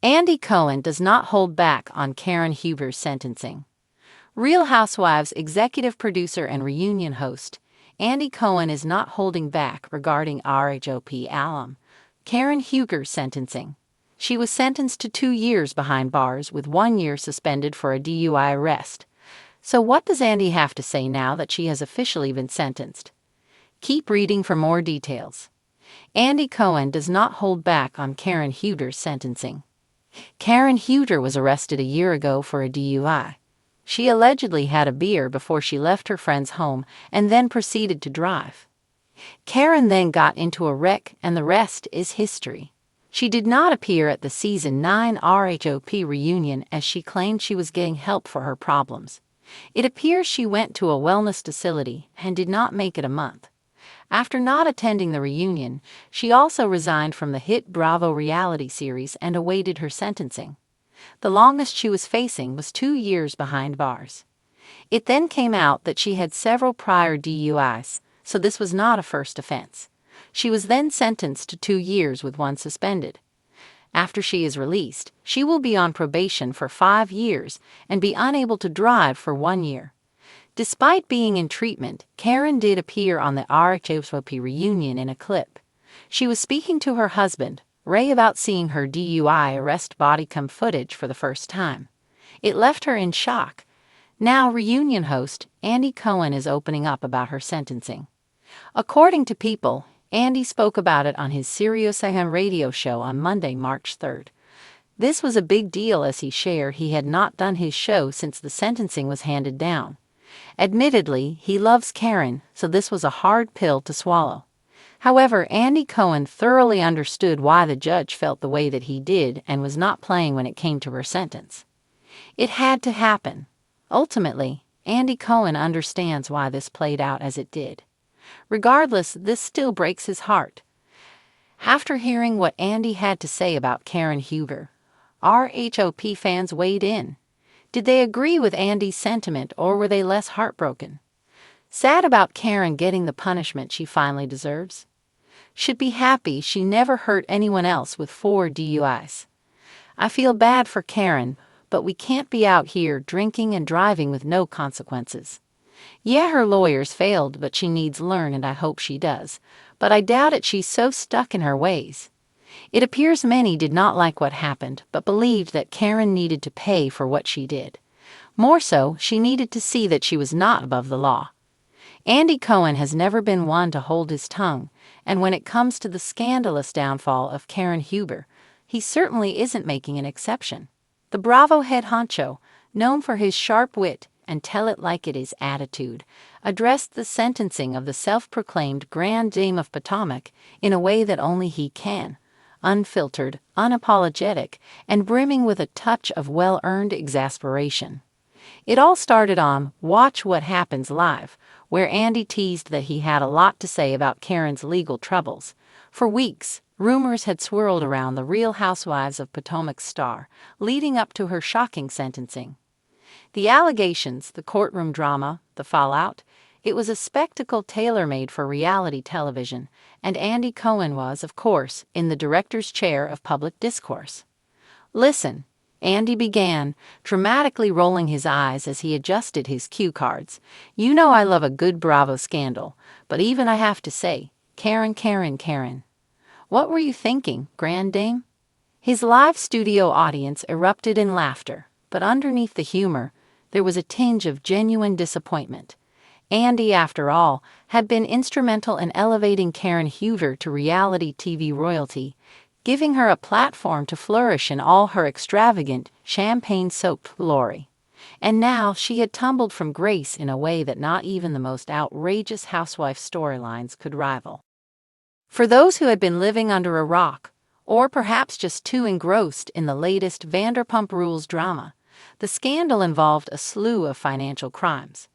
Andy Cohen does not hold back on Karen Huger's sentencing. Real Housewives executive producer and reunion host, Andy Cohen is not holding back regarding RHOP alum Karen Huger's sentencing. She was sentenced to 2 years behind bars with 1 year suspended for a DUI arrest. So what does Andy have to say now that she has officially been sentenced? Keep reading for more details. Andy Cohen does not hold back on Karen Huger's sentencing. Karen Huger was arrested a year ago for a DUI. She allegedly had a beer before she left her friend's home and then proceeded to drive. Karen then got into a wreck, and the rest is history. She did not appear at the Season 9 RHOP reunion as she claimed she was getting help for her problems. It appears she went to a wellness facility and did not make it a month. After not attending the reunion, she also resigned from the hit Bravo reality series and awaited her sentencing. The longest she was facing was 2 years behind bars. It then came out that she had several prior DUIs, so this was not a first offense. She was then sentenced to 2 years with 1 suspended. After she is released, she will be on probation for 5 years and be unable to drive for 1 year. Despite being in treatment, Karen did appear on the RHOP reunion in a clip. She was speaking to her husband, Ray, about seeing her DUI arrest body cam footage for the first time. It left her in shock. Now reunion host Andy Cohen is opening up about her sentencing. According to People, Andy spoke about it on his SiriusXM radio show on Monday, March 3rd. This was a big deal as he shared he had not done his show since the sentencing was handed down. Admittedly, he loves Karen, so this was a hard pill to swallow. However, Andy Cohen thoroughly understood why the judge felt the way that he did and was not playing when it came to her sentence. It had to happen. Ultimately, Andy Cohen understands why this played out as it did. Regardless, this still breaks his heart. After hearing what Andy had to say about Karen Huger, RHOP fans weighed in. Did they agree with Andy's sentiment, or were they less heartbroken? Sad about Karen getting the punishment she finally deserves? Should be happy she never hurt anyone else with 4 DUIs. I feel bad for Karen, but we can't be out here drinking and driving with no consequences. Yeah, her lawyers failed, but she needs learn, and I hope she does. But I doubt it, she's so stuck in her ways. It appears many did not like what happened, but believed that Karen needed to pay for what she did. More so, she needed to see that she was not above the law. Andy Cohen has never been one to hold his tongue, and when it comes to the scandalous downfall of Karen Huger, he certainly isn't making an exception. The Bravo head honcho, known for his sharp wit and tell-it-like-it-is attitude, addressed the sentencing of the self-proclaimed Grand Dame of Potomac in a way that only he can. Unfiltered, unapologetic, and brimming with a touch of well-earned exasperation. It all started on Watch What Happens Live, where Andy teased that he had a lot to say about Karen's legal troubles. For weeks, rumors had swirled around the Real Housewives of Potomac star, leading up to her shocking sentencing. The allegations, the courtroom drama, the fallout, it was a spectacle tailor-made for reality television, and Andy Cohen was, of course, in the director's chair of public discourse. Listen, Andy began, dramatically rolling his eyes as he adjusted his cue cards. You know I love a good Bravo scandal, but even I have to say, Karen. What were you thinking, Grand Dame? His live studio audience erupted in laughter, but underneath the humor, there was a tinge of genuine disappointment. Andy, after all, had been instrumental in elevating Karen Huger to reality TV royalty, giving her a platform to flourish in all her extravagant, champagne-soaked glory. And now she had tumbled from grace in a way that not even the most outrageous housewife storylines could rival. For those who had been living under a rock, or perhaps just too engrossed in the latest Vanderpump Rules drama, the scandal involved a slew of financial crimes.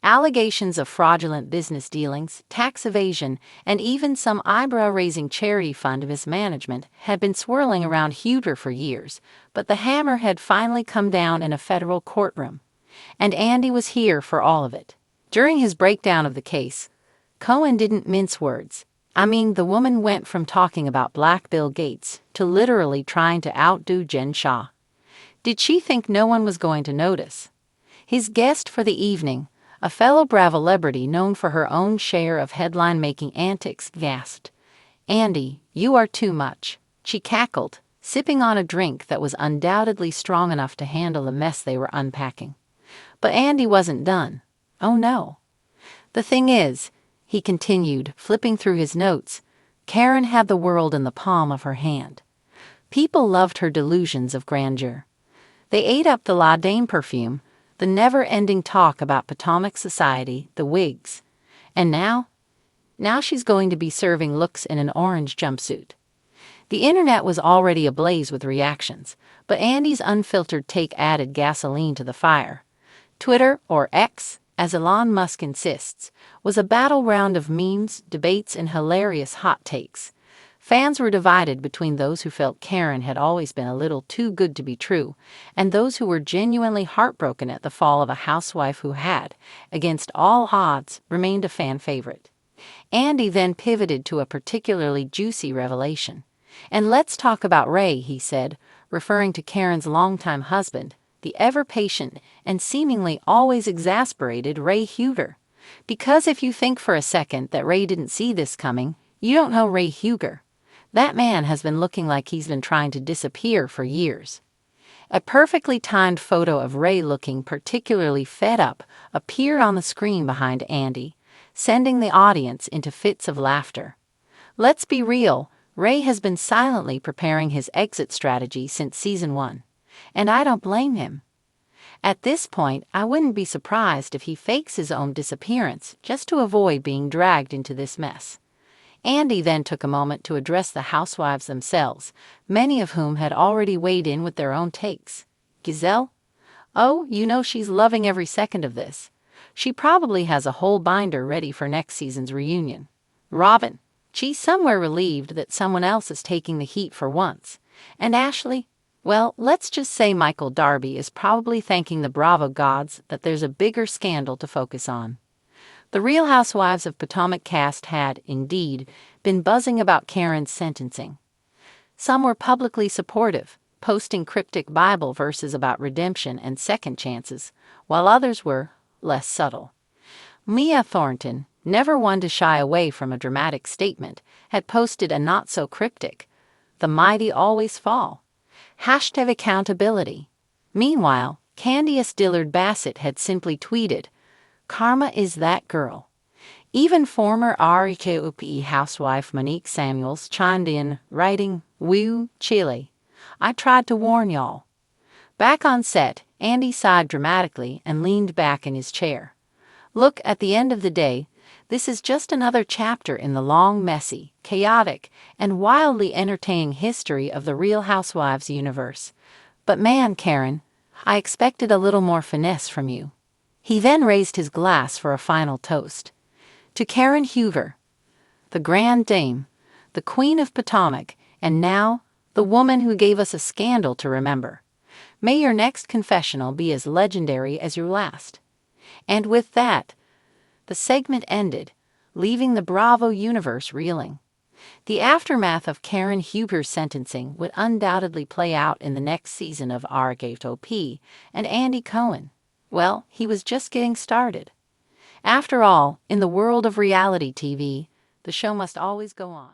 Allegations of fraudulent business dealings, tax evasion, and even some eyebrow-raising charity fund mismanagement had been swirling around Huger for years, but the hammer had finally come down in a federal courtroom. And Andy was here for all of it. During his breakdown of the case, Cohen didn't mince words. I mean, the woman went from talking about Black Bill Gates to literally trying to outdo Jen Shah. Did she think no one was going to notice? His guest for the evening, a fellow Bravo celebrity known for her own share of headline-making antics, gasped, "Andy, you are too much," she cackled, sipping on a drink that was undoubtedly strong enough to handle the mess they were unpacking. But Andy wasn't done. Oh no. "The thing is," he continued, flipping through his notes, "Karen had the world in the palm of her hand. People loved her delusions of grandeur. They ate up the La Dame perfume, the never-ending talk about Potomac society, the wigs. And now she's going to be serving looks in an orange jumpsuit." The internet was already ablaze with reactions, but Andy's unfiltered take added gasoline to the fire. Twitter, or X, as Elon Musk insists, was a battleground of memes, debates, and hilarious hot takes. Fans were divided between those who felt Karen had always been a little too good to be true, and those who were genuinely heartbroken at the fall of a housewife who had, against all odds, remained a fan favorite. Andy then pivoted to a particularly juicy revelation. "And let's talk about Ray," he said, referring to Karen's longtime husband, the ever-patient and seemingly always exasperated Ray Huger. Because if you think for a second that Ray didn't see this coming, you don't know Ray Huger. That man has been looking like he's been trying to disappear for years. A perfectly timed photo of Ray looking particularly fed up appeared on the screen behind Andy, sending the audience into fits of laughter. Let's be real, Ray has been silently preparing his exit strategy since season 1. And I don't blame him. At this point, I wouldn't be surprised if he fakes his own disappearance just to avoid being dragged into this mess. Andy then took a moment to address the housewives themselves, many of whom had already weighed in with their own takes. "Giselle? Oh, you know she's loving every second of this. She probably has a whole binder ready for next season's reunion. Robin? She's somewhere relieved that someone else is taking the heat for once. And Ashley? Well, let's just say Michael Darby is probably thanking the Bravo gods that there's a bigger scandal to focus on." The Real Housewives of Potomac cast had, indeed, been buzzing about Karen's sentencing. Some were publicly supportive, posting cryptic Bible verses about redemption and second chances, while others were less subtle. Mia Thornton, never one to shy away from a dramatic statement, had posted a not-so-cryptic, "The mighty always fall." #accountability. Meanwhile, Candiace Dillard Bassett had simply tweeted, "Karma is that girl." Even former RKOP housewife Monique Samuels chimed in, writing, "Woo, Chile. I tried to warn y'all." Back on set, Andy sighed dramatically and leaned back in his chair. Look, at the end of the day, this is just another chapter in the long, messy, chaotic, and wildly entertaining history of the Real Housewives universe. But man, Karen, I expected a little more finesse from you. He then raised his glass for a final toast. To Karen Huger, the Grand Dame, the Queen of Potomac, and now, the woman who gave us a scandal to remember. May your next confessional be as legendary as your last. And with that, the segment ended, leaving the Bravo universe reeling. The aftermath of Karen Huger's sentencing would undoubtedly play out in the next season of RKOP, and Andy Cohen, well, he was just getting started. After all, in the world of reality TV, the show must always go on.